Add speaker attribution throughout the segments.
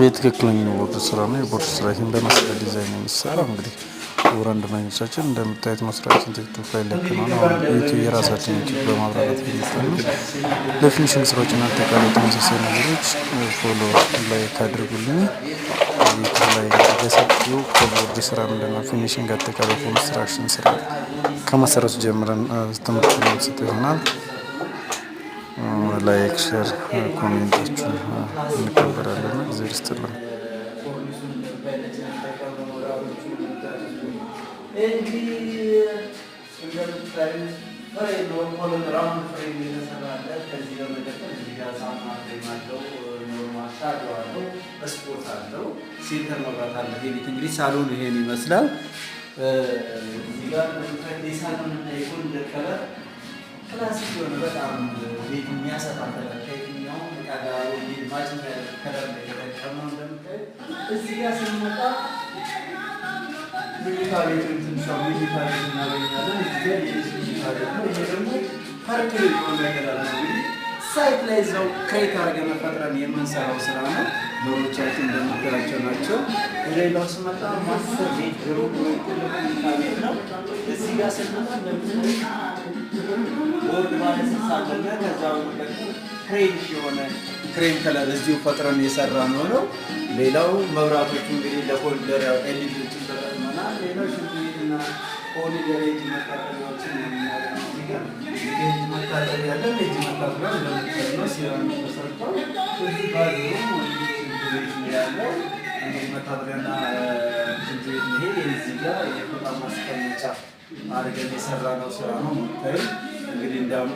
Speaker 1: የትክክለኛው ቦርድ ስራ ነው። የቦርድ ስራ ይህን በመስቀል ዲዛይን የሚሰራው እንግዲህ ወራንድ ማግኘቻችን እንደምታዩት መስራችን ቲክቶክ ላይ ለቀናል። አሁን ዩቲዩብ የራሳችን ዩቲዩብ በማብራራት የሚታዩ ለፊኒሽንግ ስራዎች እና አጠቃላይ ተመሳሳይ ነገሮች ፎሎ ላይክ አድርጉልኝ። ዩቲዩብ ላይ በሰፊው ከቦርድ ስራ ምንድነው ፊኒሽንግ አጠቃላይ ኮንስትራክሽን ስራ ከመሰረቱ ጀምረን ትምህርት የምንሰጥ ይሆናል። ላይክ ሼር ኮሜንታችሁን እንቀበላለን። እግዚአብሔር ይስጥልን።
Speaker 2: ሴንተር መብራት አለ። ቤት እንግዲህ ሳሎን ይሄን ይመስላል። እዚህ ጋር ሳሎን እና የኮሪደር ከለር ክላሲክ የሆነ በጣም ቤት የሚያሰፋ ከለር ከየትኛው ዕቃ ጋር ማጭ ከለር ላይ የተጠቀመው እንደምታዩት። እዚህ ጋር ስንመጣ መኝታ ቤትን ትንሿ መኝታ ቤት እናገኛለን። እዚህ ጋር የመኝታ ቤት ነው። ይሄ ደግሞ ፓርክ የሆነ ከለር ነው። እንግዲህ ሳይት ላይ እዛው ክሬት አድርገን ፈጥረን የምንሰራው ስራ ነው። በሮቻችን እንደምታያቸው ናቸው። ሌላው ስመጣ ማስተር ቤት ግሩፕ መኝታ ቤት ነው። እዚህ ጋር ስንመጣ እንደምታዩት ቦርድ ማለት ሳለና ከዛው ክሬም የሆነ ክሬም ከለር እዚሁ ፈጥረን የሰራ ነው። ሌላው መብራቶቹ እንግዲህ ለኮሪደር ኤልኢዲዎችን ተጠቅመናል። ሌላው ሽንት ቤትና ኮሪደር ኤጅ መታጠቢያዎችን የምናገኘው ነገር ኤጅ መታጠቢያ ያለ ኤጅ መታጠቢያ እንደምታዩት ነው። ሲራሚክ ተሰርቷል። እዚህ ባዝሩም ሽንት ቤት ነው ያለው። እንግዲህ መታጠቢያና ሽንት ቤት ይሄ እዚህ ጋር የፎጣ ማስቀመጫ አድርገን የሰራ ነው ስራ ነው የምታዩት። እንግዲህ እንዳውም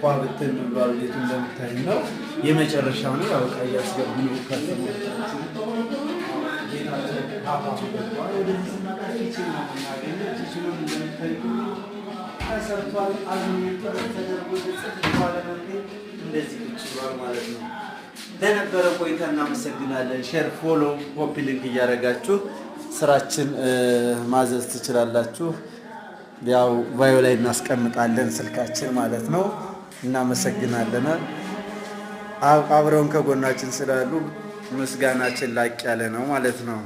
Speaker 2: ኳብትን ብሏል ቤቱ እንደምታይ ነው። የመጨረሻው ነው ያው ቀይ ያስገቡ ነው ከሰሞቻችን ቤታችን ወደዚህ ስናጣ ኪችን ነው የምናገኘው። ኪችኑን እንደምታይ ተሰርቷል። አሉሚኒየም ተደርጎ ጽፍ ባለ መንገድ እንደዚህ ቁጭ ብሏል ማለት ነው። ለነበረ ቆይታ እናመሰግናለን። ሼር፣ ፎሎ፣ ኮፒ ሊንክ እያደረጋችሁ ስራችን ማዘዝ ትችላላችሁ። ያው ባዮ ላይ እናስቀምጣለን ስልካችን ማለት ነው። እናመሰግናለን። አብረውን ከጎናችን ስላሉ ምስጋናችን ላቅ ያለ ነው ማለት ነው።